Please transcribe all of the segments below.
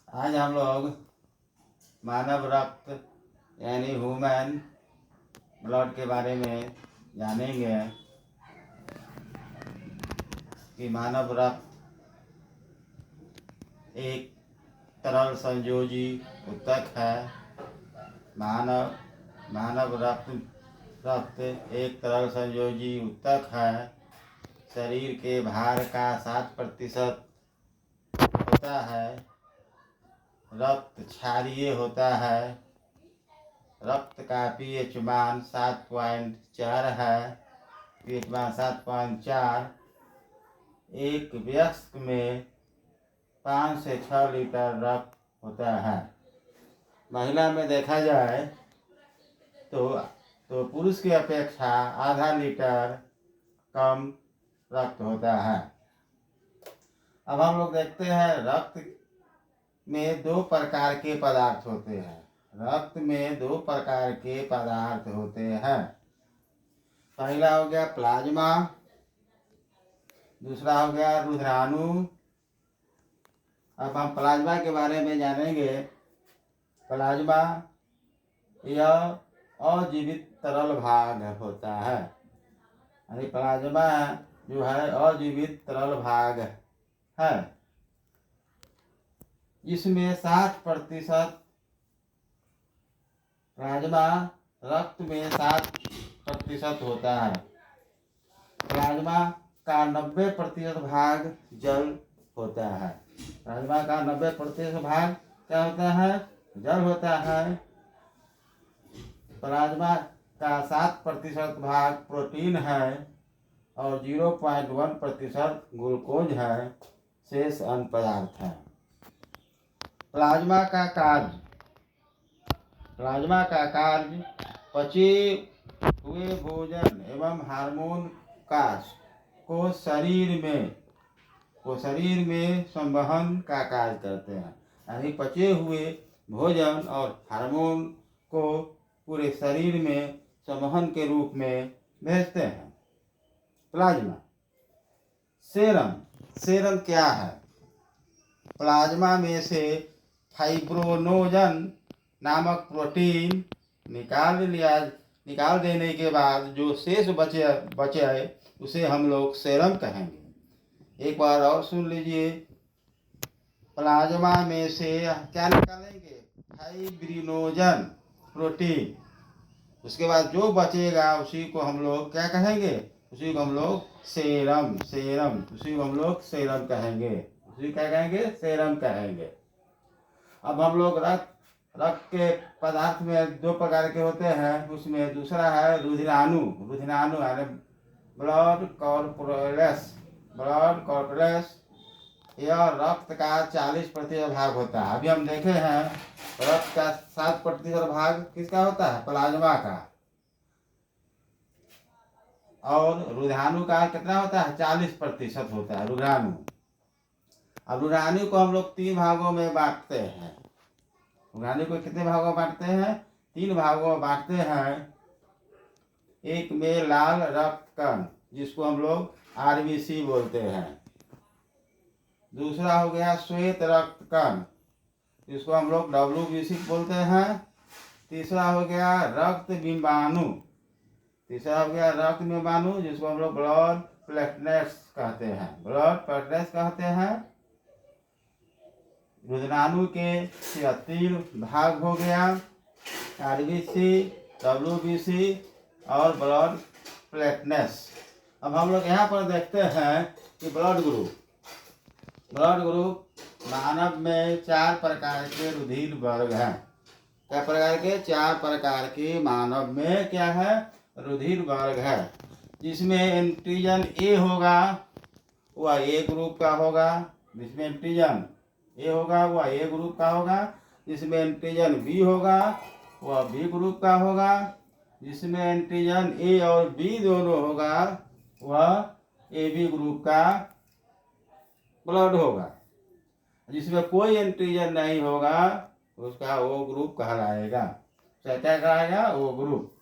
आज हम लोग मानव रक्त यानी ह्यूमन ब्लड के बारे में जानेंगे कि मानव रक्त एक तरल संयोजी ऊतक है। मानव रक्त एक तरल संयोजी ऊतक है। शरीर के भार का 7% होता है। रक्त क्षारीय होता है। रक्त का पीएच मान 7.4 है। पीएच मान 7.4। एक वयस्क में 5 से 6 लीटर रक्त होता है। महिला में देखा जाए तो पुरुष की अपेक्षा आधा लीटर कम रक्त होता है। अब हम लोग देखते हैं रक्त में 2 प्रकार के पदार्थ होते हैं। रक्त में 2 प्रकार के पदार्थ होते हैं। पहला हो गया प्लाज्मा, दूसरा हो गया रुधिराणु। अब हम प्लाज्मा के बारे में जानेंगे। प्लाज्मा यह अजीवित तरल भाग होता है। यानी प्लाज्मा जो है अजीवित तरल भाग है। इसमें 60% प्लाज्मा रक्त में 60% होता है। प्लाज्मा का 90% भाग जल होता है। प्लाज्मा का 90% भाग क्या होता है? जल होता है। प्लाज्मा का 7% भाग प्रोटीन है और 0.1% ग्लूकोज है। शेष अन्य पदार्थ है। प्लाज्मा कार्य पचे हुए भोजन एवं हार्मोन को शरीर में संवहन का कार्य करते हैं। यानी पचे हुए भोजन और हार्मोन को पूरे शरीर में संवहन के रूप में भेजते हैं। प्लाज्मा। सेरम क्या है? प्लाज्मा में से फाइब्रोनोजन नामक प्रोटीन निकाल देने के बाद जो शेष बचे उसे हम लोग सेरम कहेंगे। एक बार और सुन लीजिए। प्लाज्मा में से क्या निकालेंगे? Fibrinogen protein. उसके बाद जो बचेगा उसी को हम लोग क्या कहेंगे? उसी को हम लोग सेरम उसी को हम लोग सेरम कहेंगे। उसी क्या कहेंगे? सेरम कहेंगे। अब हम लोग रक्त के पदार्थ में 2 प्रकार के होते हैं। उसमें दूसरा है रुधिराणु यानी ब्लड कॉर्पुलस। यह रक्त का 40% भाग होता है। अभी हम देखे हैं रक्त का 7% भाग किसका होता है? प्लाज्मा का। और रुधिराणु का कितना होता है? 40% होता है रुधिराणु। अब रुधिराणु को हम लोग 3 भागों में बांटते हैं। रुधिराणु को कितने भागों में बांटते हैं? 3 भागों में बांटते हैं। एक में लाल रक्त कण जिसको हम लोग आरबीसी बोलते हैं। दूसरा हो गया श्वेत रक्त कण जिसको हम लोग डब्ल्यूबीसी बोलते हैं। तीसरा हो गया रक्त बिंबाणु जिसको हम लोग ब्लड प्लेटलेट्स कहते हैं। रुधिराणु के 3 भाग हो गया, आरबीसी, डब्ल्यूबीसी और ब्लड प्लेटलेट्स। अब हम लोग यहाँ पर देखते हैं कि ब्लड ग्रुप मानव में 4 प्रकार के रुधिर वर्ग हैं। क्या प्रकार के? 4 प्रकार के मानव में क्या है? रुधिर वर्ग है। जिसमें एंटीजन ए होगा वह ए ग्रुप का होगा। जिसमें एंटीजन ए होगा वह ए ग्रुप का होगा। जिसमें एंटीजन बी होगा वह बी ग्रुप का होगा। जिसमें एंटीजन ए और बी दोनों होगा वह ए बी ग्रुप का ब्लड होगा। जिसमें कोई एंटीजन नहीं होगा उसका ओ ग्रुप कहलाएगा। क्या कहलाएगा? O group.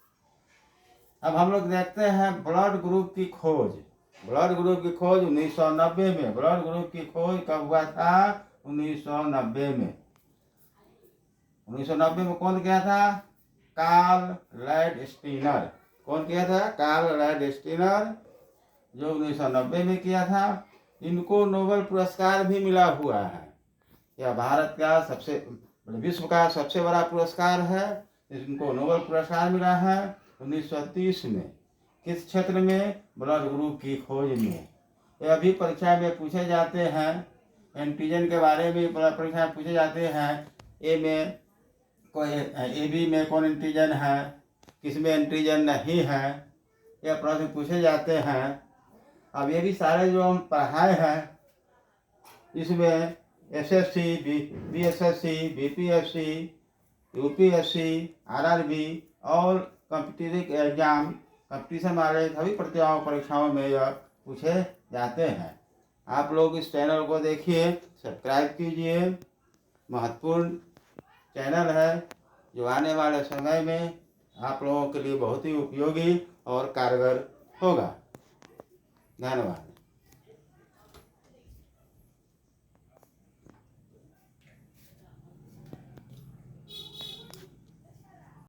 अब हम लोग देखते हैं ब्लड ग्रुप की खोज 1990 में। ब्लड ग्रुप की खोज कब हुआ था? 1990 में। 1990 में कौन किया था? Karl Landsteiner. कौन किया था? कार्ल लैंडस्टीनर, जो 1990 में किया था। इनको नोबेल पुरस्कार भी मिला हुआ है। यह भारत का विश्व का सबसे बड़ा पुरस्कार है। इनको नोबेल पुरस्कार मिला है 1930 में। किस क्षेत्र में? ब्लड ग्रुप की खोज में। यह भी परीक्षा में पूछे जाते हैं। एंटीजन के बारे में परीक्षा में पूछे जाते हैं। ए बी में कौन एंटीजन है, किसमें एंटीजन नहीं है, यह प्रश्न पूछे जाते हैं। अब ये भी सारे जो हम पढ़ाए हैं, इसमें SSC, BSSC, BPSC, UPSC, RRB और कॉम्पिटिटिव एग्जाम, कंपटीशन वाले सभी परीक्षाओं में यह पूछे जाते हैं। आप लोग इस चैनल को देखिए, सब्सक्राइब कीजिए। महत्वपूर्ण चैनल है जो आने वाले समय में आप लोगों के लिए बहुत ही उपयोगी और कारगर होगा। धन्यवाद।